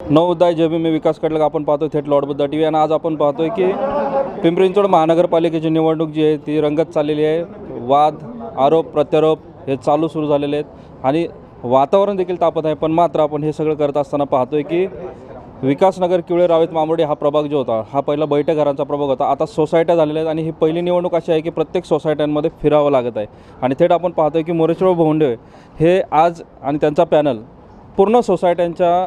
नवोदय जय भीम मी विकास कडलग आपण पाहतोय थेट लॉर्डबुद्धा टी व्ही आणि आज आपण पाहतोय की पिंपरी चिंचवड महानगरपालिकेची निवडणूक जी आहे ती रंगत चाललेली आहे. वाद आरोप प्रत्यारोप हे सुरू झालेले आहेत आणि वातावरण देखील तापत आहे. पण मात्र आपण हे सगळं करत असताना पाहतोय की विकासनगर किवळे रावेत मामुर्डी हा प्रभाग जो होता हा पहिला बैठक घरांचा प्रभाग होता. आता सोसायट्या झालेल्या आहेत आणि ही पहिली निवडणूक अशी आहे की प्रत्येक सोसायट्यांमध्ये फिरावं लागत आहे. आणि थेट आपण पाहतोय की मोरेश्वर भोंडे हे आज आणि त्यांचा पॅनल पूर्ण सोसायट्यांच्या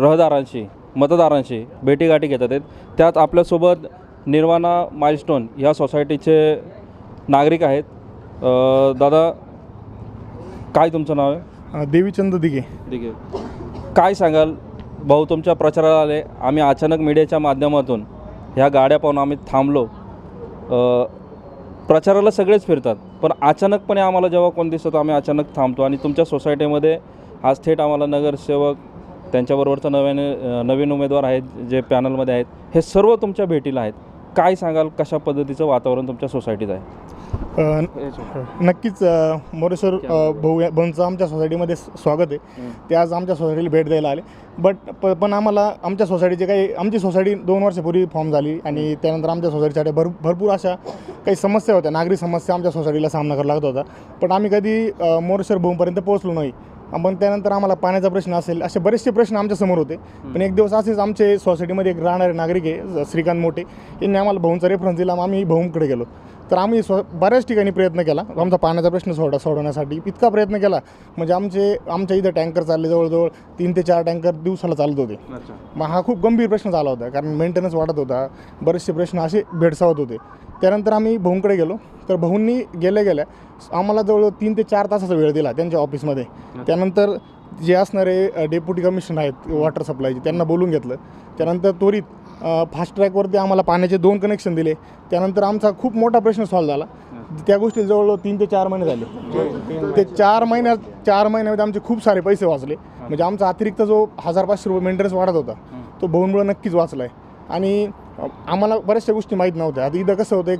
रहदारांशी मतदारांशी भेटीगाठी घेतात आहेत. त्यात आपल्यासोबत निर्वाणा माइलस्टोन ह्या सोसायटीचे नागरिक आहेत. दादा काय तुमचं नाव आहे? देवीचंद दिघे. ठीक आहे, काय सांगाल भाऊ? तुमच्या प्रचाराला आले आम्ही अचानक मीडियाच्या माध्यमातून ह्या गाड्या पाहून आम्ही थांबलो. प्रचाराला सगळेच फिरतात पण अचानकपणे आम्हाला जेव्हा कोण दिसतं आम्ही अचानक थांबतो आणि तुमच्या सोसायटीमध्ये आज थेट आम्हाला नगरसेवक त्यांच्याबरोबरचा नवीन उमेदवार आहेत जे पॅनलमध्ये आहेत हे सर्व तुमच्या भेटीला आहेत. काय सांगाल कशा पद्धतीचं वातावरण तुमच्या सोसायटीत आहे? नक्कीच मोरेश्वर भाऊंचं आमच्या सोसायटीमध्ये स्वागत आहे. ते आज आमच्या सोसायटीला भेट द्यायला आले. पण आम्हाला आमच्या सोसायटीचे आमची सोसायटी 2 वर्षापूर्वी फॉर्म झाली आणि त्यानंतर आमच्या सोसायटीसाठी भरपूर अशा काही समस्या होत्या, नागरी समस्या आमच्या सोसायटीला सामना करावा लागत होता. पण आम्ही कधी मोरेश्वर भाऊंपर्यंत पोहोचलो नाही. पण त्यानंतर आम्हाला पाण्याचा प्रश्न असेल असे बरेचसे प्रश्न आमच्यासमोर होते. पण एक दिवस असेच आमचे सोसायटीमध्ये एक राहणारे नागरिक आहे श्रीकांत मोठे यांनी आम्हाला भाऊंचा रेफरन्स दिला. आम्ही भाऊंकडे गेलो तर आम्ही बऱ्याच ठिकाणी प्रयत्न केला आमचा पाण्याचा प्रश्न सोडवण्यासाठी. इतका प्रयत्न केला म्हणजे आमच्या इथं टँकर चालले जवळजवळ 3 ते 4 टँकर दिवसाला चालत होते. मग हा खूप गंभीर प्रश्न झाला होता कारण मेंटेनन्स वाढत होता, बरेचसे प्रश्न असे भेडसावत होते. त्यानंतर आम्ही भाऊंकडे गेलो तर भाऊंनी गेल्या आम्हाला जवळजवळ 3 ते 4 तासाचा वेळ दिला त्यांच्या ऑफिसमध्ये. त्यानंतर जे असणारे डेप्युटी कमिशनर आहेत वॉटर सप्लायचे त्यांना बोलून घेतलं. त्यानंतर त्वरित फास्ट ट्रॅकवरती आम्हाला पाण्याचे 2 कनेक्शन दिले. त्यानंतर आमचा खूप मोठा प्रश्न सॉल्व्ह झाला. त्या गोष्टी जवळजवळ 3 ते 4 महिने झाले. ते 4 महिन्यामध्ये आमचे खूप सारे पैसे वाचले. म्हणजे आमचा अतिरिक्त जो 1500 रुपये मेंटेनन्स वाढत होता तो भाऊंमुळे नक्कीच वाचला आहे. आणि आम्हाला बऱ्याचशा गोष्टी माहीत नव्हत्या. आता इथं कसं होतं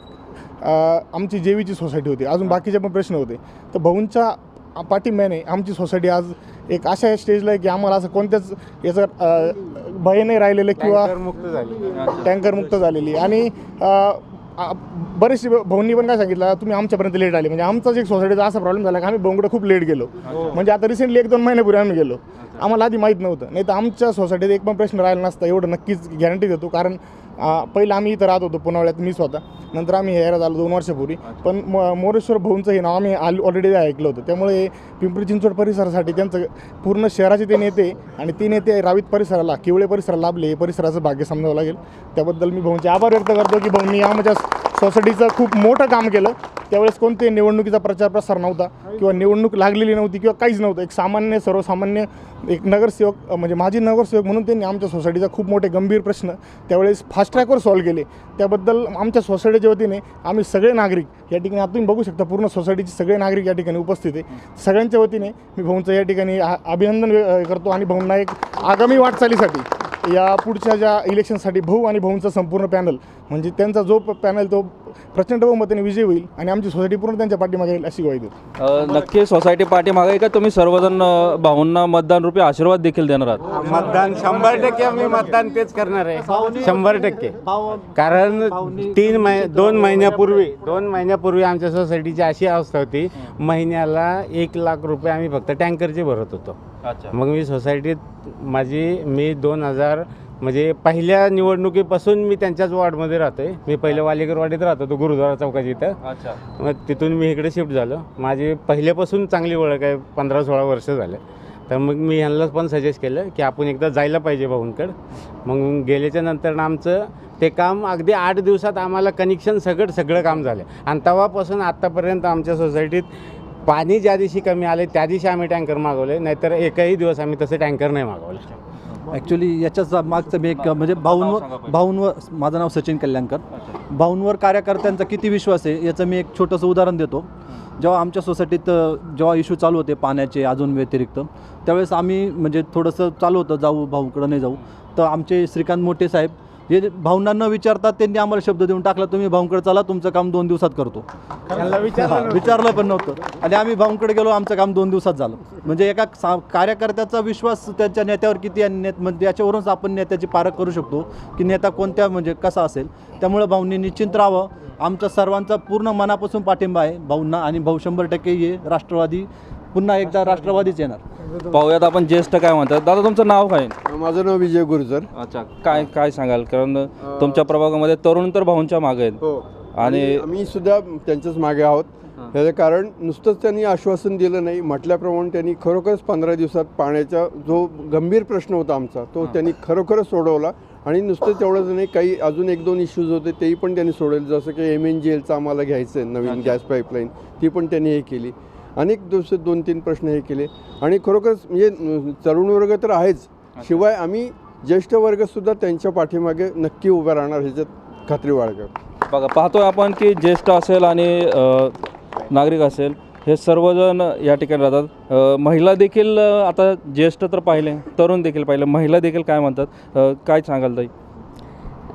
आमची जेवीची सोसायटी होती, अजून बाकीचे पण प्रश्न होते. तर भाऊंच्या पाठिंब्याने आमची सोसायटी आज एक अशा स्टेजला आहे की आम्हाला असं कोणत्याच याचं भय नाही राहिलेलं किंवा टँकर मुक्त झालेली. आणि बरेचसे भाऊंनी पण काय सांगितलं तुम्ही आमच्यापर्यंत लेट आले. म्हणजे आमचाच एक सोसायटीचा असा प्रॉब्लेम झाला की आम्ही भाऊंकडे खूप लेट गेलो. म्हणजे आता रिसेंटली 1-2 महिन्यापूर्वी आम्ही गेलो. आम्हाला आधी माहीत नव्हतं. नाही तर आमच्या सोसायटीत एक पण प्रश्न राहिला नसता एवढं नक्कीच गॅरंटी देतो. कारण पहिलं आम्ही इथं राहत होतो पुनावळ्यात, मी स्वतः. नंतर आम्ही ह्याला झालो 2 वर्षापूर्वी. पण मोरेश्वर भाऊंचं हे नाव आम्ही ऑलरेडी ऐकलं होतं. त्यामुळे पिंपरी चिंचवड परिसरासाठी त्यांचं पूर्ण शहराचे ते नेते आणि ते नेते रावीत परिसराला किवळे परिसराला लाभले हे परिसराचं भाग्य समजावं लागेल. त्याबद्दल मी भाऊंचे आभार व्यक्त करतो की भाऊंनी आमच्या सोसायटीचं खूप मोठं काम केलं. त्यावेळेस कोणते निवडणुकीचा प्रचार प्रसार नव्हता किंवा निवडणूक लागलेली नव्हती किंवा काहीच नव्हतं. एक सर्वसामान्य एक नगरसेवक म्हणजे माजी नगरसेवक म्हणून त्यांनी आमच्या सोसायटीचा खूप मोठे गंभीर प्रश्न त्यावेळेस फास्ट ट्रॅकवर सॉल्व्ह केले. त्याबद्दल आमच्या सोसायटीच्या वतीने आम्ही सगळे नागरिक या ठिकाणी तुम्ही बघू शकता पूर्ण सोसायटीचे सगळे नागरिक या ठिकाणी उपस्थित आहे. सगळ्यांच्या वतीने मी भाऊंचं या ठिकाणी अभिनंदन करतो आणि भाऊंना एक आगामी वाटचालीसाठी या पुढच्या ज्या इलेक्शनसाठी भाऊ आणि भाऊंचं संपूर्ण पॅनल म्हणजे त्यांचा जो पॅनल तो प्रचंड बहुमताने विजय होईल आणि आमची सोसायटी पूर्ण त्यांच्या पाठीमागे येईल अशी ग्वाही देतो. नक्की सोसायटी पाठीमागे आहे का तुम्ही सर्वजण भाऊंना मतदान रूपी आशीर्वाद देखील देणार आहात? मतदान 100% आम्ही मतदान तेच करणार आहे 100%. कारण 2 महिन्यापूर्वी आमच्या सोसायटीची अशी अवस्था होती महिन्याला 1 लाख रुपये आम्ही फक्त टँकरचे भरत होतो. मग मी सोसायटीत मी 2000 म्हणजे पहिल्या निवडणुकीपासून मी त्यांच्याच वॉर्डमध्ये राहतो आहे. मी पहिलं वालेकर वाडीत राहत होतो गुरुद्वारा चौकाची इथं. मग तिथून मी इकडे शिफ्ट झालो. माझी पहिल्यापासून चांगली ओळख आहे, 15-16 वर्ष झाले. तर मग मी ह्यांना पण सजेस्ट केलं की आपण एकदा जायला पाहिजे भाऊंकडं. मग गेल्याच्या नंतर आमचं ते काम अगदी 8 दिवसात आम्हाला कनेक्शन सगळं काम झालं. आणि तेव्हापासून आत्तापर्यंत आमच्या सोसायटीत पाणी ज्या दिवशी कमी आले त्या दिवशी आम्ही टँकर मागवले, नाहीतर एकही दिवस आम्ही तसे टँकर नाही मागवले. ॲक्च्युली याच्याच मागचं मी एक म्हणजे भाऊंवर माझं नाव सचिन कल्याणकर. भाऊंवर कार्यकर्त्यांचा किती विश्वास आहे याचं मी एक छोटंसं उदाहरण देतो. जेव्हा आमच्या सोसायटीत जेव्हा इश्यू चालू होते पाण्याचे अजून व्यतिरिक्त त्यावेळेस आम्ही म्हणजे थोडंसं चालू होतं जाऊ भाऊकडं नाही जाऊ. तर आमचे श्रीकांत मोठे साहेब हे भाऊंना न विचारता त्यांनी आम्हाला शब्द देऊन टाकला, तुम्ही भाऊंकडे चला, तुमचं काम 2 दिवसात करतो. विचारलं पण नव्हतं आणि आम्ही भाऊंकडे गेलो, आमचं काम 2 दिवसात झालं. म्हणजे एका कार्यकर्त्याचा विश्वास त्यांच्या नेत्यावर किती आणि म्हणजे याच्यावरूनच आपण नेत्याची पारख करू शकतो की नेता कोणत्या म्हणजे कसा असेल. त्यामुळे भाऊंनी निश्चिंत राहावं. आमचा सर्वांचा पूर्ण मनापासून पाठिंबा आहे भाऊंना आणि भाऊ 100% हे राष्ट्रवादी पुन्हा एकदा राष्ट्रवादीच येणार. पाहूयात आपण ज्येष्ठ काय म्हणतात. दादा तुमचं नाव काय? माझं नाव विजय गुर्जर. अच्छा, काय काय सांगाल? कारण तुमच्या प्रभागामध्ये तरुण तर भाऊंच्या मागे आहेत. हो, आणि आम्ही सुद्धा त्यांच्याच मागे आहोत. त्याचं कारण नुसतंच त्यांनी आश्वासन दिलं नाही, म्हटल्याप्रमाणे त्यांनी खरोखरच 15 दिवसात पाण्याचा जो गंभीर प्रश्न होता आमचा तो त्यांनी खरोखरच सोडवला. आणि नुसतं तेवढंच नाही, काही अजून 1-2 इश्यूज होते तेही पण त्यांनी सोडवले. जसं की MNGLचं आम्हाला घ्यायचं आहे नवीन गॅस पाईपलाईन, ती पण त्यांनी हे केली. अनेक दिवस 2-3 प्रश्न हे केले. आणि खरोखरच म्हणजे तरुण वर्ग तर आहेच, शिवाय आम्ही ज्येष्ठ वर्गसुद्धा त्यांच्या पाठीमागे नक्की उभा राहणार, ह्याच्यात खात्री बाळगा. बघा, पाहतोय आपण की ज्येष्ठ असेल आणि नागरिक असेल हे सर्वजण या ठिकाणी राहतात. महिला देखील आता ज्येष्ठ तर पाहिले, तरुण देखील पाहिले, महिला देखील काय म्हणतात, काय सांगाल ताई?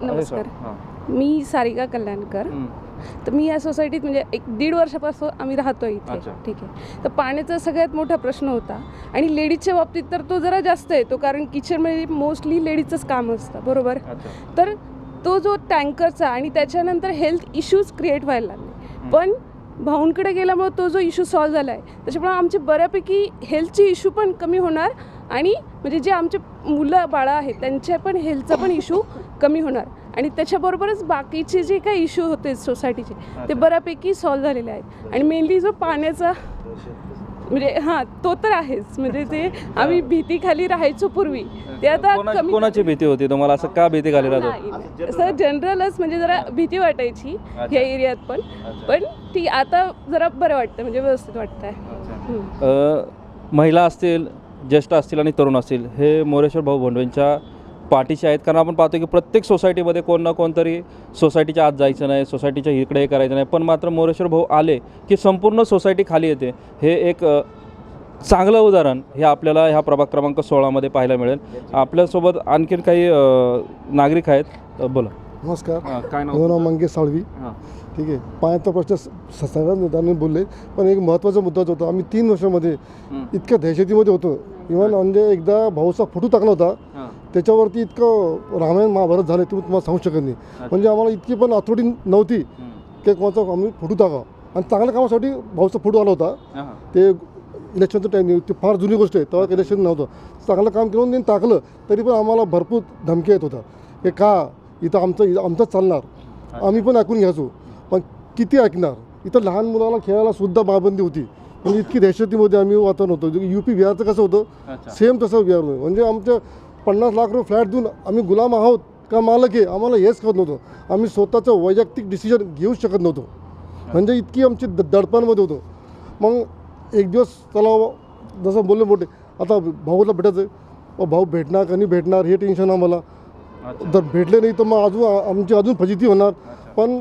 नमस्कार, हां. मी सारिका कल्याणकर. तर मी या सोसायटीत म्हणजे 1-1.5 वर्षापासून आम्ही राहतो इथे. अच्छा. ठीक आहे. तर पाण्याचा सगळ्यात मोठा प्रश्न होता आणि लेडीजच्या बाबतीत तर तो जरा जास्त येतो, कारण किचनमध्ये मोस्टली लेडीजचंच काम असतं, बरोबर. तर तो जो टँकरचा आणि त्याच्यानंतर हेल्थ इश्यूज क्रिएट व्हायला लागले. पण भाऊंकडे गेल्यामुळे तो जो इश्यू सॉल्व्ह झाला आहे, त्याच्यामुळे आमचे बऱ्यापैकी हेल्थची इश्यू पण कमी होणार आणि म्हणजे जे आमचे मुलं बाळं आहेत त्यांच्या पण हेल्थचा पण इश्यू कमी होणार. आणि त्याच्याबरोबरच बाकीचे जे काही इश्यू होते सोसायटीचे ते बऱ्यापैकी सॉल्व्ह झालेले आहेत. आणि मेनली जो पाण्याचा म्हणजे हां तो तर आहेच, म्हणजे ते आम्ही भीतीखाली राहायचो पूर्वी, ते आता कमी. कोणाची भीती होती तुम्हाला? असं का भीती खाली राहतो? नाही, असं जनरलच म्हणजे जरा भीती वाटायची ह्या एरियात पण ती आता जरा बरं वाटतं, म्हणजे व्यवस्थित वाटतंय. महिला असतील, ज्येष्ठ असतील आणि तरुण असतील हे मोरेश्वर भाऊ भोंडवेंच्या पाठीचे आहेत. कारण आपण पाहतो की प्रत्येक सोसायटीमध्ये कोण ना कोणतरी सोसायटीच्या आत जायचं नाही, सोसायटीच्या इकडे हे करायचं नाही, पण मात्र मोरेश्वर भाऊ आले की संपूर्ण सोसायटी खाली येते. हे एक चांगलं उदाहरण हे आपल्याला ह्या प्रभाग क्रमांक 16मध्ये पाहायला मिळेल. आपल्यासोबत आणखीन काही नागरिक आहेत. बोला. नमस्कार, काय माझं नाव मंगेश साळवी. हां. ठीक आहे. पाण्याचा प्रश्न सगळ्याच नेत्यांनी बोलले, पण एक महत्त्वाचा मुद्दाच होता. आम्ही 3 वर्षामध्ये इतक्या दहशतीमध्ये होतो. इव्हन म्हणजे एकदा भाऊचा फोटो टाकला होता, त्याच्यावरती इतकं रामायण महाभारत झालं तुम्ही तुम्हाला सांगू शकत नाही. म्हणजे आम्हाला इतकी पण अथॉरिटी नव्हती की कोणाचा आम्ही फोटो टाका. आणि चांगल्या कामासाठी भाऊचा फोटो आला होता. ते इलेक्शनचं टाईम, ते फार जुनी गोष्ट आहे, तेव्हा इलेक्शन नव्हतं. चांगलं काम केलं त्यांनी टाकलं, तरी पण आम्हाला भरपूर धमकी येत होता. हे का इथं आमचं चालणार, आम्ही पण ऐकून घ्यायचो, पण किती ऐकणार. इथं लहान मुलाला खेळायला सुद्धा बाबंदी होती. म्हणजे इतकी दहशतीमध्ये आम्ही वातावरण होतो. UP बिहारचं कसं होतं सेम तसं बिहार. म्हणजे आमच्या 50 लाख रुपये फ्लॅट देऊन आम्ही गुलाम आहोत का मालक आहे आम्हाला हेच कळत नव्हतं. आम्ही स्वतःचं वैयक्तिक डिसिजन घेऊ शकत नव्हतो. म्हणजे इतकी आमची दडपणमध्ये होतो. मग एक दिवस चला जसं बोलले मोठे, आता भाऊला भेटायचं आहे, भाऊ भेटणार का नाही भेटणार हे टेन्शन आम्हाला. जर भेटले नाही तर मग आमची अजून फजिती होणार. पण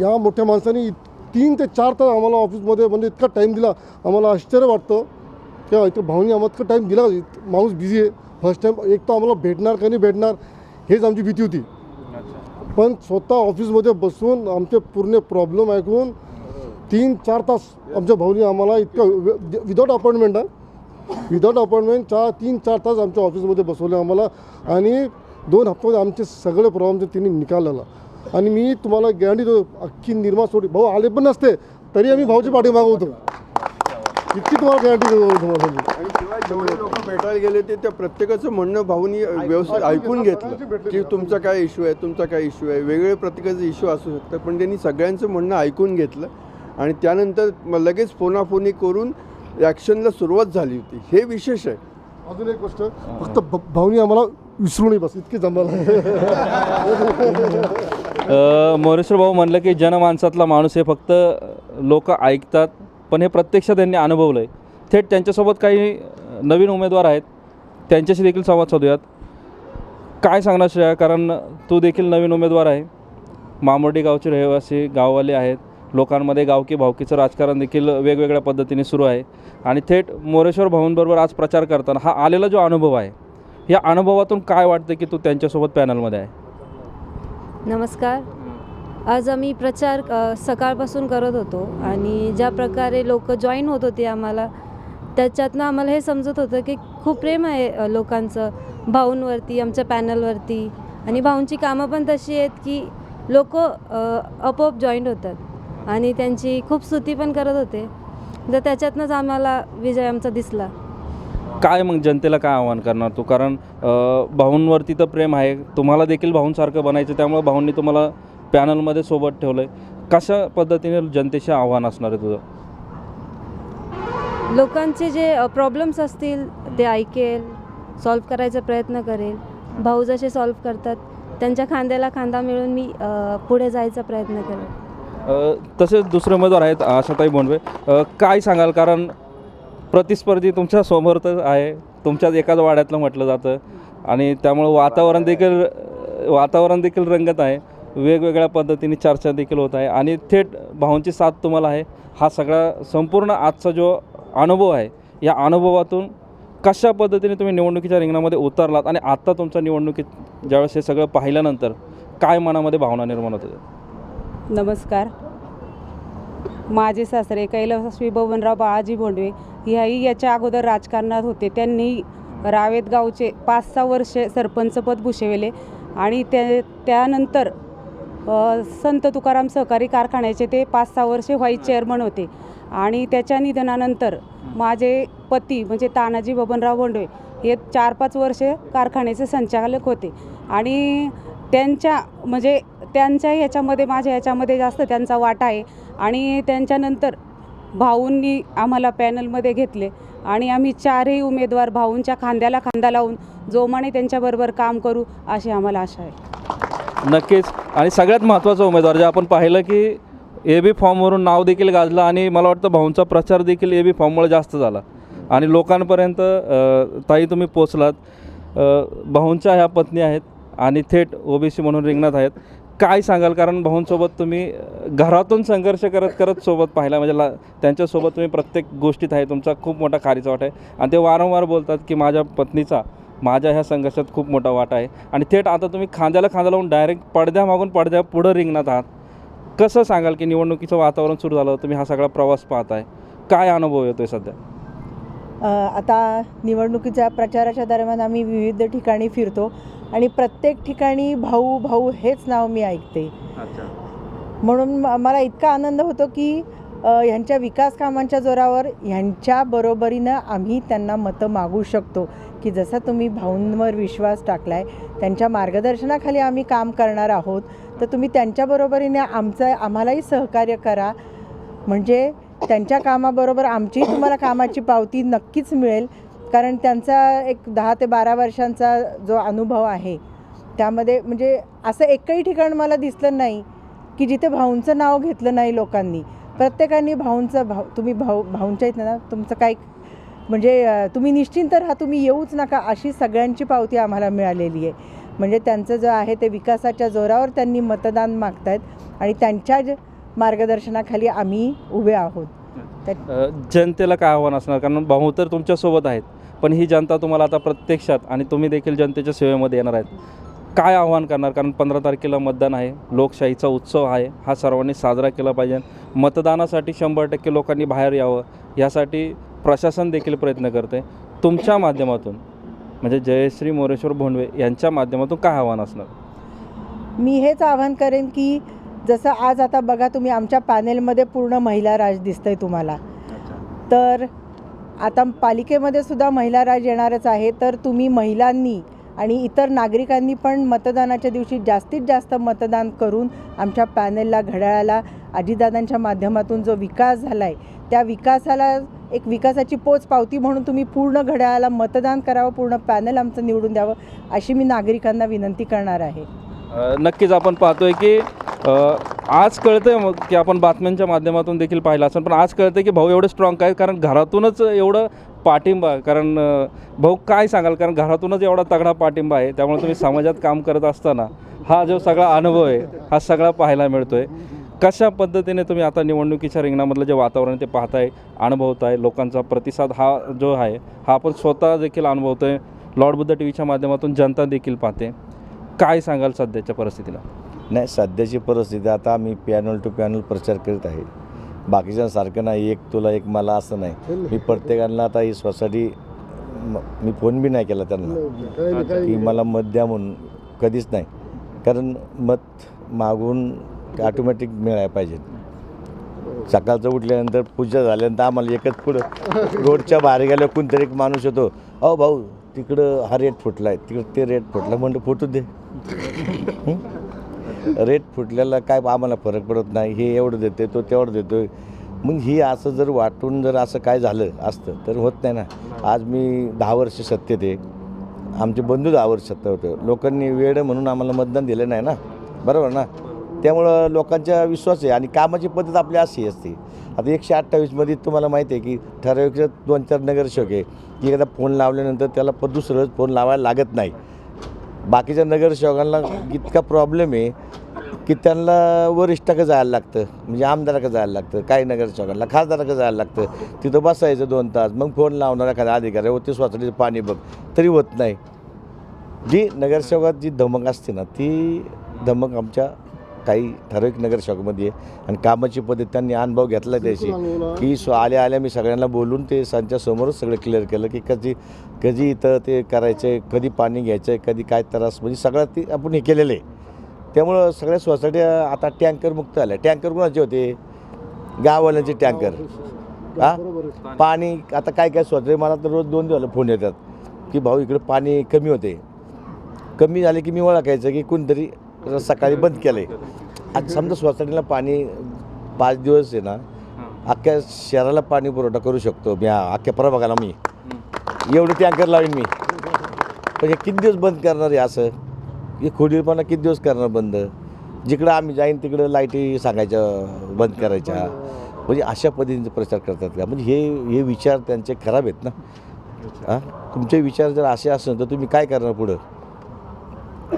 या मोठ्या माणसांनी 3 ते 4 तास आम्हाला ऑफिसमध्ये म्हणजे इतका टाईम दिला. आम्हाला आश्चर्य वाटतं की इथं भाऊनी आम्हाला इतका टाईम दिला. माणूस बिझी आहे. फर्स्ट टाईम एक तर आम्हाला भेटणार का नाही भेटणार हेच आमची भीती होती. पण स्वतः ऑफिसमध्ये बसून आमचे पूर्ण प्रॉब्लेम ऐकून 3-4 तास आमच्या भाऊनी आम्हाला इतकं विदाऊट अपॉइंटमेंट 3-4 तास आमच्या ऑफिसमध्ये बसवले आम्हाला. आणि 2 हप्त्यामध्ये आमचे सगळे प्रॉब्लेमचे त्यांनी निकाल आला. आणि मी तुम्हाला गॅरंटी देतो, अख्खी निर्मा सोडी भाऊ आले पण नसते तरी आम्ही भाऊची पाठी मागवतो, इतकी तुम्हाला गॅरंटी देतो तुम्हाला. आणि शिवाय जेवढे लोक भेटायला गेले ते त्या प्रत्येकाचं म्हणणं भाऊनी व्यवस्थित ऐकून घेतलं की तुमचा काय इश्यू आहे, तुमचा काय इश्यू आहे. वेगवेगळे प्रत्येकाचे इश्यू असू शकतात, पण त्यांनी सगळ्यांचं म्हणणं ऐकून घेतलं आणि त्यानंतर लगेच फोनाफोनी करून ॲक्शनला सुरुवात झाली होती. हे विशेष आहे. अजून एक गोष्ट, फक्त भाऊनी आम्हाला विसरू नये बस, इतके जमलं. मोरेश्वर भाऊ म्हणलं की जनमानसातला माणूस हे फक्त लोक ऐकतात, पण हे प्रत्यक्षात त्यांनी अनुभवलं आहे. थेट त्यांच्यासोबत काही नवीन उमेदवार आहेत, त्यांच्याशी देखील संवाद साधूयात. काय सांगणार श्रेया, कारण तू देखील नवीन उमेदवार आहे, मामोर्डी गावचे रहिवासी गाववाले आहेत, लोकांमध्ये गावकी भावकीचं राजकारण देखील वेगवेगळ्या पद्धतीने सुरू आहे. आणि थेट मोरेश्वर भाऊंबरोबर आज प्रचार करताना हा आलेला जो अनुभव आहे, या अनुभवातून काय वाटतं की तू त्यांच्यासोबत पॅनलमध्ये आहे? नमस्कार. आज आम्ही प्रचार सकाळपासून करत होतो आणि ज्या प्रकारे लोक जॉईन होत होते आम्हाला, त्याच्यातनं आम्हाला हे समजत होतं की खूप प्रेम आहे लोकांचं भाऊंवरती, आमच्या पॅनलवरती. आणि भाऊंची कामं पण तशी आहेत की लोक आपोआप जॉईंट होतात आणि त्यांची खूप स्तुती पण करत होते. तर त्याच्यातनंच आम्हाला विजय आमचा दिसला. काय मग जनतेला काय आव्हान करणार तू? कारण भाऊंवरती तर प्रेम आहे, तुम्हाला देखील भाऊंसारखं बनायचं, त्यामुळे भाऊंनी तुम्हाला पॅनलमध्ये सोबत ठेवलं आहे. कशा पद्धतीने जनतेचे आव्हान असणार आहे तुझं? लोकांचे जे प्रॉब्लेम्स असतील ते ऐकेल, सॉल्व्ह करायचा प्रयत्न करेल. भाऊ जसे सॉल्व्ह करतात त्यांच्या खांद्याला खांदा मिळून मी पुढे जायचा प्रयत्न करेल. तसेच दुसरे उमेदवार आहेत आशाताई बोंडवे. काय सांगाल? कारण प्रतिस्पर्धी तुमच्या समोर तर आहे, तुमच्याच एकाच वाड्यातलं म्हटलं जातं आणि त्यामुळं वातावरण देखील रंगत आहे. वेगवेगळ्या पद्धतीने चर्चा देखील होत आहे आणि थेट भाऊंची साथ तुम्हाला आहे. हा सगळा संपूर्ण आजचा जो अनुभव आहे, या अनुभवातून कशा पद्धतीने तुम्ही निवडणुकीच्या रिंगणामध्ये उतरलात आणि आत्ता तुमच्या निवडणुकीत ज्यावेळेस हे सगळं पाहिल्यानंतर काय मनामध्ये भावना निर्माण होते? नमस्कार. माझे सासरे कैलासवासी बबनराव बाळाजी बोंडवे ह्याही याच्या अगोदर राजकारणात होते. त्यांनी रावेत गावचे 5-6 वर्षे सरपंचपद भूषविले आणि त्यानंतर संत तुकाराम सहकारी कारखान्याचे ते 5-6 वर्षे व्हाईस चेअरमन होते. आणि त्याच्या निधनानंतर माझे पती म्हणजे तानाजी बबनराव बोंडवे हे 4-5 वर्षे कारखान्याचे संचालक होते. आणि त्यांच्या ह्याच्यामध्ये माझ्या ह्याच्यामध्ये जास्त त्यांचा वाटा आहे. आणि त्यांच्यानंतर भाऊंनी आम्हाला पॅनलमध्ये घेतले आणि आम्ही 4ही उमेदवार भाऊंच्या खांद्याला खांदा लावून जोमाने त्यांच्याबरोबर काम करू अशी आम्हाला आशा आहे. नक्कीच. आणि सगळ्यात महत्त्वाचा उमेदवार जे आपण पाहिलं की AB फॉर्मवरून नाव देखील गाजलं आणि मला वाटतं भाऊंचा प्रचार देखील AB फॉर्ममुळे जास्त झाला आणि लोकांपर्यंत ताई तुम्ही पोचलात. भाऊंच्या ह्या पत्नी आहेत आणि थेट OBC म्हणून रिंगणात आहेत. काय सांगाल? कारण भाऊंसोबत तुम्ही घरातून संघर्ष करत करत सोबत पाहिला, म्हणजे त्यांच्यासोबत तुम्ही प्रत्येक गोष्टीत आहे, तुमचा खूप मोठा खारीचा वाटा आहे आणि ते वारंवार बोलतात की माझ्या पत्नीचा माझ्या ह्या संघर्षात खूप मोठा वाटा आहे. आणि थेट आता तुम्ही खांद्याला खांदा लावून डायरेक्ट पडद्यामागून पडद्या पुढं रिंगणात आहात. कसं सांगाल की निवडणुकीचं वातावरण सुरू झालं, तुम्ही हा सगळा प्रवास पाहताय, काय अनुभव येतो आहे सध्या? आता निवडणुकीच्या प्रचाराच्या दरम्यान आम्ही विविध ठिकाणी फिरतो आणि प्रत्येक ठिकाणी भाऊ भाऊ हेच नाव मी ऐकते. म्हणून मला इतका आनंद होतो की ह्यांच्या विकास कामांच्या जोरावर ह्यांच्या बरोबरीनं आम्ही त्यांना मतं मागू शकतो. की जसा तुम्ही भाऊंवर विश्वास टाकला आहे, त्यांच्या मार्गदर्शनाखाली आम्ही काम करणार आहोत, तर तुम्ही त्यांच्या बरोबरीने आम्हालाही सहकार्य करा. म्हणजे त्यांच्या कामाबरोबर आमचीही तुम्हाला कामाची पावती नक्कीच मिळेल. कारण त्यांचा एक 10 ते 12 वर्षांचा जो अनुभव आहे त्यामध्ये म्हणजे असं एकही ठिकाण मला दिसलं नाही की जिथे भाऊंचं नाव घेतलं नाही लोकांनी. प्रत्येकाने तुम्ही भाऊंच्या इथं ना तुमचं काय म्हणजे तुम्ही निश्चिंत राहा, तुम्ही येऊच नका अशी सगळ्यांची पावती आम्हाला मिळालेली आहे. म्हणजे त्यांचं जो आहे ते विकासाच्या जोरावर त्यांनी मतदान मागतायत आणि त्यांच्या मार्गदर्शनाखाली आम्ही उभे आहोत. जनतेला काय आव्हान असणार? कारण भाऊ तर तुमच्यासोबत आहेत, पण ही जनता तुम्हाला आता प्रत्यक्षात आणि तुम्ही देखील जनतेच्या सेवेमध्ये येणार आहेत. काय आव्हान करणार? कारण 15 तारखेला मतदान आहे, लोकशाहीचा उत्सव आहे, हा सर्वांनी साजरा केला पाहिजे. मतदानासाठी 100% लोकांनी बाहेर यावं, यासाठी प्रशासन देखील प्रयत्न करते. तुमच्या माध्यमातून म्हणजे जयश्री मोरेश्वर भोंडवे यांच्या माध्यमातून काय आव्हान असणार? मी हेच आवाहन करेन की जसं आज आता बघा तुम्ही आमच्या पॅनेलमध्ये पूर्ण महिला राज दिसतंय तुम्हाला, तर आता पालिकेमध्ये सुद्धा महिला राज येणारच आहे. तर तुम्ही महिलांनी आणि इतर नागरिकांनी पण मतदानाच्या दिवशी जास्तीत जास्त मतदान करून आमच्या पॅनेलला घड्याळाला अजितदादांच्या माध्यमातून जो विकास झाला आहे त्या विकासाला एक विकासाची पोचपावती म्हणून तुम्ही पूर्ण घड्याळाला मतदान करावं, पूर्ण पॅनेल आमचं निवडून द्यावं अशी मी नागरिकांना विनंती करणार आहे. नक्कीच आपण पाहतोय की आज कळतंय की आपण बातम्यांच्या माध्यमातून देखील पाहिलं असेल, पण आज कळतंय की भाऊ एवढे स्ट्रॉंग काय, कारण घरातूनच एवढं पाठिंबा. कारण भाऊ काय सांगाल? कारण घरातूनच एवढा तगडा पाठिंबा आहे, त्यामुळे तुम्ही समाजात काम करत असताना हा जो सगळा अनुभव आहे हा सगळा पाहायला मिळतोय. कशा पद्धतीने तुम्ही आता निवडणुकीच्या रिंगणामधलं जे वातावरण ते पाहताय, अनुभवताय, लोकांचा प्रतिसाद हा जो आहे हा आपण स्वतः देखील अनुभवतोय, लॉर्ड बुद्ध TV च्या माध्यमातून जनता देखील पाहते. काय सांगाल सध्याच्या परिस्थितीला? नाही, सध्याची परिस्थिती आता मी पॅनल टू पॅनल प्रचार करीत आहे. बाकीच्यांसारखं नाही एक तुला एक मला असं नाही. मी प्रत्येकाला आता ही सोसायटी मी फोन बी नाही केला त्यांना की मला मत द्या म्हणून, कधीच नाही. कारण मत मागून ऑटोमॅटिक मिळायला पाहिजे. सकाळचं उठल्यानंतर पूजा झाल्यानंतर आम्हाला एकच पुढं रोडच्या बाहेर गेल्यावर कोणतरी एक माणूस येतो, अहो भाऊ तिकडं हा रेट फुटला आहे, तिकडं ते रेट फुटला, म्हणतो फुटू दे. रेट फुटल्याला काय आम्हाला फरक पडत नाही, हे एवढं देते तो तेवढं देतो. मग ही असं जर वाटून जर असं काय झालं असतं तर होत नाही ना. आज मी 10 वर्ष सत्तेत आहे, आमचे बंधू 10 वर्ष सत्ता होतं. लोकांनी वेळ म्हणून आम्हाला मतदान दिलं नाही ना, बरोबर ना. त्यामुळं लोकांचा विश्वास आहे आणि कामाची पद्धत आपली अशी असते. आता 128मध्ये तुम्हाला माहिती आहे की ठराविक 2-4 नगरसेवक आहे की एकदा फोन लावल्यानंतर त्याला दुसरंच फोन लावायला लागत नाही. बाकीच्या नगरसेवकांना इतका प्रॉब्लेम आहे की त्यांना वरिष्ठाकडे जायला लागतं, म्हणजे आमदाराकडे जायला लागतं. काही नगरसेवकांना खासदाराकडे जायला लागतं, तिथं बसायचं 2 तास, मग फोन लावणार एखादा अधिकारी, होते स्वतःचं पाणी बघ, तरी होत नाही. जी नगरसेवकात जी धमक असते ना, ती धमक आमच्या काही ठराविक नगरसेवकामध्ये आहे. आणि कामाची पद्धत त्यांनी अनुभव घेतला त्याची की आल्या मी सगळ्यांना बोलून ते समोरच सगळं क्लिअर केलं की कधी इथं ते करायचं, कधी पाणी घ्यायचं, कधी काय त्रास, म्हणजे सगळं ते आपण हे केलेलं आहे. त्यामुळं सगळ्या सोसायट्या आता टँकर मुक्त आल्या. टँकर कोणाचे होते? गाववाल्यांचे टँकर. पाणी आता काय सोसायटी, मला तर रोज 2 दिवसाला फोन येतात की भाऊ इकडे पाणी कमी होते. कमी झाले की मी ओळखायचं की कोणतरी सकाळी बंद केलं आहे. आज समजा सोसायटीला पाणी 5 दिवस आहे ना, अख्ख्या शहराला पाणी पुरवठा करू शकतो मी, अख्ख्या प्रभागाला मी एवढं टँकर लावीन मी. पण हे किती दिवस बंद करणार आहे? असं हे खोडीरपणा किती दिवस करणार बंद? जिकडं आम्ही जाईन तिकडं लाईटी सांगायच्या बंद करायच्या, म्हणजे अशा पद्धतीने प्रचार करतात का? म्हणजे हे विचार त्यांचे खराब आहेत ना. तुमचे विचार जर असे असेल तर तुम्ही काय करणार पुढं?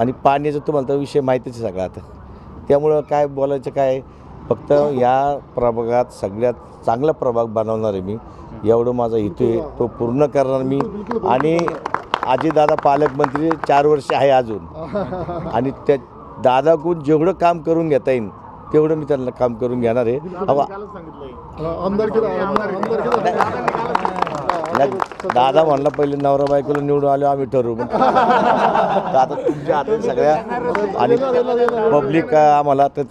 आणि पाण्याचा तुम्हाला तर विषय माहितीच आहे सगळा आता. त्यामुळं काय बोलायचं काय, फक्त या प्रभागात सगळ्यात चांगला प्रभाग बनवणार आहे मी, एवढं माझा हेतू आहे, तो पूर्ण करणार मी. आणि अजितदादा पालकमंत्री 4 वर्ष आहे अजून, आणि त्या दादाकडून जेवढं काम करून घेता येईल तेवढं मी त्यांना काम करून घेणार आहे. दादा म्हणला पहिले नवरा बायकोला निवडून आलो आम्ही ठरवू. आता तुमच्या हातात सगळ्या आणि पब्लिक आम्हाला तर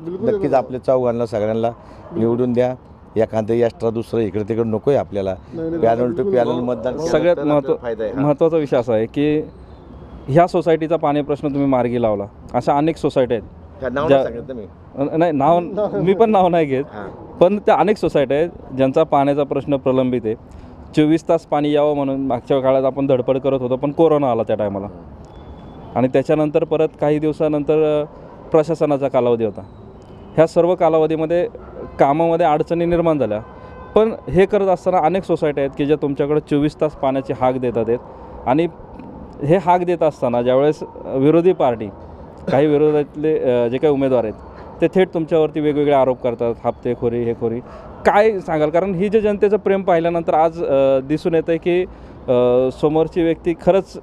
नक्कीच आपल्या चौघांना सगळ्यांना निवडून द्या. एखादं एक्स्ट्रा दुसरं इकडे तिकडे नको आहे आपल्याला. पॅनल टू पॅनल मतदान सगळ्यात महत्त्वाचा विषय असा आहे की ह्या सोसायटीचा पाणी प्रश्न तुम्ही मार्गी लावला. अशा अनेक सोसायटी आहेत, नाही नाव मी पण नाव नाही घेत, पण त्या अनेक सोसायटी आहेत ज्यांचा पाण्याचा प्रश्न प्रलंबित आहे. 24 तास पाणी यावं म्हणून मागच्या काळात आपण धडपड करत होतो, पण कोरोना आला त्या टायमाला, आणि त्याच्यानंतर परत काही दिवसानंतर प्रशासनाचा कालावधी होता. ह्या सर्व कालावधीमध्ये कामामध्ये अडचणी निर्माण झाल्या. पण हे करत असताना अनेक सोसायटी आहेत की ज्या तुमच्याकडे 24 तास पाण्याची हाक देतात आहेत. आणि हे हाक देत असताना ज्यावेळेस विरोधी पार्टी, काही विरोधातले जे काही उमेदवार आहेत ते थेट तुमच्यावरती वेगवेगळे आरोप करतात, हप्तेखोरी, हे खोरी. काय सांगाल? कारण ही जे जनतेचं प्रेम पाहिल्यानंतर आज दिसून येतं आहे की समोरची व्यक्ती खरंच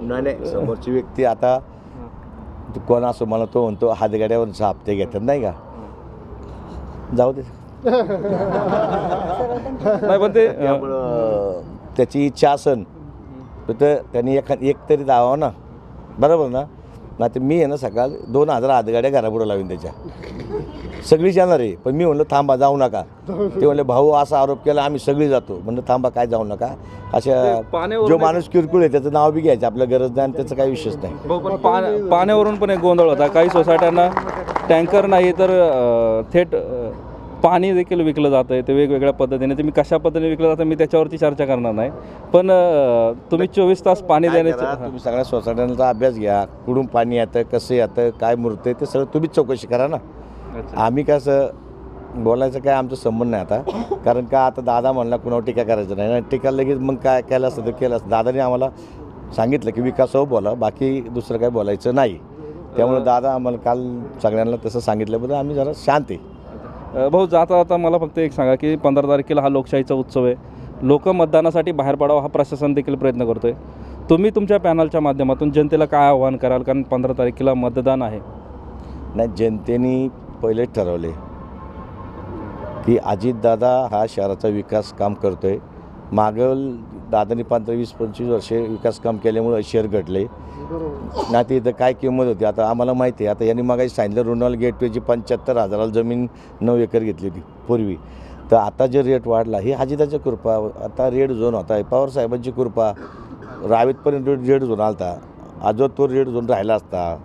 नाही, समोरची व्यक्ती आता कोण असो मला तो म्हणतो हातगाड्यावर हप्ते घेतात नाही का, जाऊ दे. नाही, पण ते त्यामुळं त्याची इच्छा असन तर त्यांनी एक तरी दावा ना, बरोबर ना. नाही तर मी आहे ना सकाळ 2000 हातगाड्या घरापुढं लावीन त्याच्या, सगळीच येणार आहे. पण मी म्हणलं थांबा जाऊ नका. ते म्हणले भाऊ असा आरोप केला आम्ही सगळी जातो. म्हणलं थांबा काय जाऊ नका. अशा जो माणूस किरकोळ आहे त्याचं नाव बी घ्यायचं आपल्या गरज नाही, आणि त्याचं काही विषयच नाही. पण पाण्यावरून पण एक गोंधळ होता. काही सोसायट्यांना टँकर नाही तर थेट पाणी देखील विकलं जातं आहे. ते वेगवेगळ्या पद्धतीने, ते मी कशा पद्धतीने विकलं जातं मी त्याच्यावरती चर्चा करणार नाही. पण तुम्ही 24 तास पाणी देण्याचं, तुम्ही सगळ्या सोसायट्यांचा अभ्यास घ्या, कुठून पाणी येतं, कसं येतं, काय मूर्त आहे, ते सगळं तुम्हीच चौकशी करा ना. आम्ही कसं बोलायचं काय आमचा संबंध नाही आता. कारण का आता दादा म्हणला कुणावर टीका करायचं नाही, टीका लगेच मग काय केलं असतं तर केलं असतं. दादाने आम्हाला सांगितलं की विकासावर बोला, बाकी दुसरं काय बोलायचं नाही. त्यामुळे दादा आम्हाला काल सगळ्यांना तसं सांगितल्याबद्दल आम्ही जरा शांत आहे. भाऊ जाता आता मला फक्त एक सांगा की 15 तारखेला हा लोकशाहीचा उत्सव आहे. लोक मतदानासाठी बाहेर पडावं हा प्रशासन देखील प्रयत्न करतो आहे. तुम्ही तुमच्या पॅनलच्या माध्यमातून जनतेला काय आव्हान कराल? कारण 15 तारखेला मतदान आहे. नाही, जनतेने पहिलेच ठरवले की अजितदादा हा शहराचा विकास काम करतो आहे. मागं दादानी 15-20-25 वर्षे विकास काम केल्यामुळे शहर घडले ना. ते इथं काय किंमत होती आता आम्हाला माहिती आहे. आता यांनी मागाशी सांगितलं रोनॉल गेटवेची 75,000 जमीन 9 एकर घेतली होती पूर्वी. तर आता जे रेट वाढला ही अजितदादाची कृपा. आता रेड झोन होता आहे, पवार साहेबांची कृपा. रावेतपर्यंत रेड झोन आला होता, आजवर तो रेड झोन राहिला असता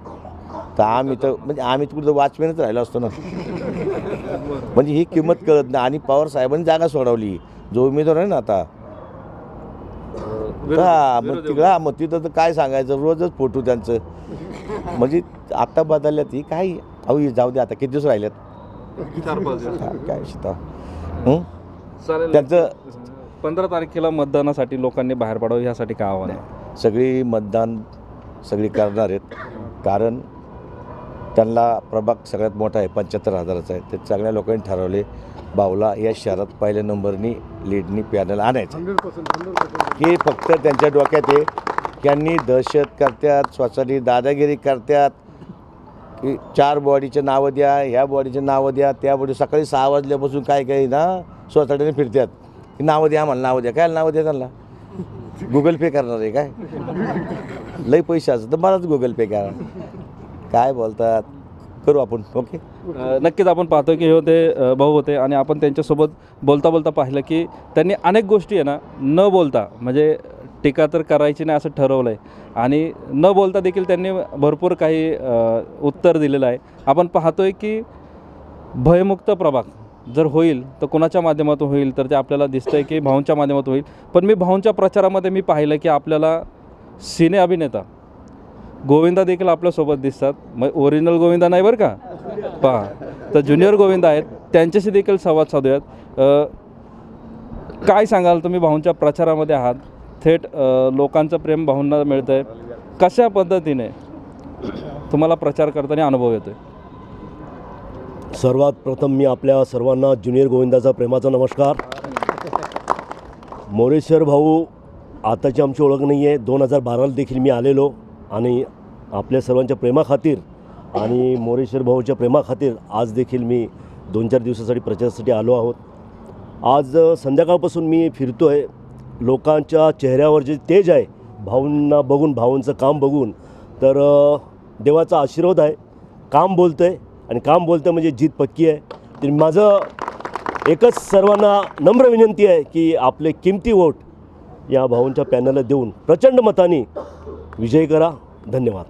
तर आम्ही तर म्हणजे आम्ही कुठं वॉचमॅनच राहिलो असतो ना. म्हणजे ही किंमत कळत नाही. आणि पवार साहेबांनी जागा सोडवली, जो उमेदवार आहे ना आता मग तिथं तर काय सांगायचं, रोजच फोटो त्यांचं. म्हणजे आता बदलल्यात ही काय. अहो जाऊ दे, आता किती दिवस राहिल्यात, 4-5 दिवस. काय शिता चालेल. त्यांचं 15 तारखेला मतदानासाठी लोकांनी बाहेर पडावं ह्यासाठी काय आव्हान आहे? सगळी मतदान सगळी करणार आहेत. कारण त्यांना प्रभाग सगळ्यात मोठा आहे, 75,000चा आहे. ते सगळ्या लोकांनी ठरवले भाऊला या शहरात पहिल्या नंबरनी लीडनी पॅनल आणायचं. हे फक्त त्यांच्या डोक्यात आहे. त्यांनी दहशत करतात, स्वतःची दादागिरी करतात की 4 बॉडीचे नावं द्या, ह्या बॉडीचे नावं द्या, त्या बॉडी. सकाळी 6 वाजल्यापासून काय काही ना स्वतःने फिरतात की नावं द्या, आम्हाला नावं द्या. काय नावं द्या त्यांना? गुगल पे करणार आहे काय? लई पैसे असतात तर मलाच गुगल पे करा. काय बोलतात, करू आपण. ओके, नक्कीच आपण पाहतो की हे होते भाऊ होते आणि आपण त्यांच्यासोबत बोलता बोलता पाहिलं की त्यांनी अनेक गोष्टी आहे ना न बोलता, म्हणजे टीका तर करायची नाही असं ठरवलं आहे आणि न बोलता देखील त्यांनी भरपूर काही उत्तर दिलेलं आहे. आपण पाहतोय की भयमुक्त प्रभाग जर होईल तर कोणाच्या माध्यमातून होईल तर ते आपल्याला दिसतं आहे की भाऊंच्या माध्यमातून होईल. पण मी भाऊंच्या प्रचारामध्ये मी पाहिलं की आपल्याला सिने अभिनेता गोविंदा देखील आपल्यासोबत दिसतात. मग ओरिजिनल गोविंदा नाही बरं का, पहा तर ज्युनियर गोविंदा आहेत, त्यांच्याशी देखील संवाद साधूयात. काय सांगाल तुम्ही भाऊंच्या प्रचारामध्ये आहात, थेट लोकांचं प्रेम भाऊंना मिळतं आहे, कशा पद्धतीने तुम्हाला प्रचार करताना अनुभव येतो आहे? सर्वात प्रथम मी आपल्या सर्वांना ज्युनियर गोविंदाचा प्रेमाचा नमस्कार. मोरेश्वर भाऊ आताची आमची ओळख नाही आहे, 2012ला देखील मी आलेलो आणि आपल्या सर्वांच्या प्रेमाखातीर आणि मोरेश्वर भाऊच्या प्रेमाखातीर आज देखील मी 2-4 दिवसासाठी प्रचारासाठी आलो आहोत. आज संध्याकाळपासून मी फिरतो आहे. लोकांच्या चेहऱ्यावर जे तेज आहे भाऊंना बघून, भाऊंचं काम बघून, तर देवाचा आशीर्वाद आहे. काम बोलतं आहे आणि काम बोलतं म्हणजे जीत पक्की आहे. तर माझं एकच सर्वांना नम्र विनंती आहे की आपले किमती वोट या भाऊंच्या पॅनलला देऊन प्रचंड मताने विजय करा. धन्यवाद.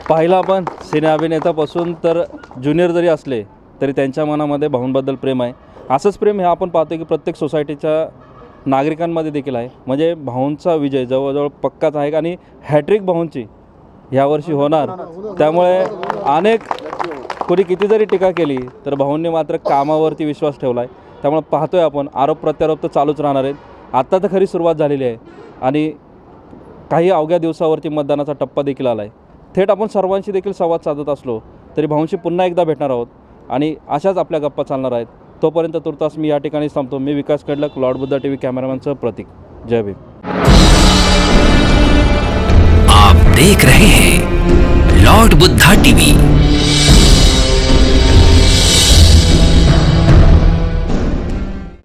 पाहिलं आपण सिने अभिनेतापासून तर ज्युनियर जरी असले तरी त्यांच्या मनामध्ये भाऊंबद्दल प्रेम आहे. असंच प्रेम हे आपण पाहतो की प्रत्येक सोसायटीच्या नागरिकांमध्ये देखील आहे. म्हणजे भाऊंचा विजय जवळजवळ पक्काच आहे आणि हॅट्रिक भाऊंची ह्यावर्षी होणार. त्यामुळे अनेक कोणी किती जरी टीका केली तर भाऊंनी मात्र कामावरती विश्वास ठेवला आहे. त्यामुळे पाहतोय आपण आरोप प्रत्यारोप तर चालूच राहणार आहेत. आत्ता तर खरी सुरुवात झालेली आहे आणि काही अवघ्या दिवसावरती मतदानाचा टप्पा देखील आला आहे. थेट आपण सर्वांशी देखील संवाद साधत असलो तरी भाऊंशी पुन्हा एकदा भेटणार आहोत आणि अशाच आपल्या गप्पा चालणार आहेत. तोपर्यंत तुर्तास मी या ठिकाणी थांबतो. मी विकास खडलक, लॉर्ड बुद्धा TV कॅमेरामॅनचं प्रतीक. जय भीम. आप देख रहे हैं लॉर्ड बुद्धा TV.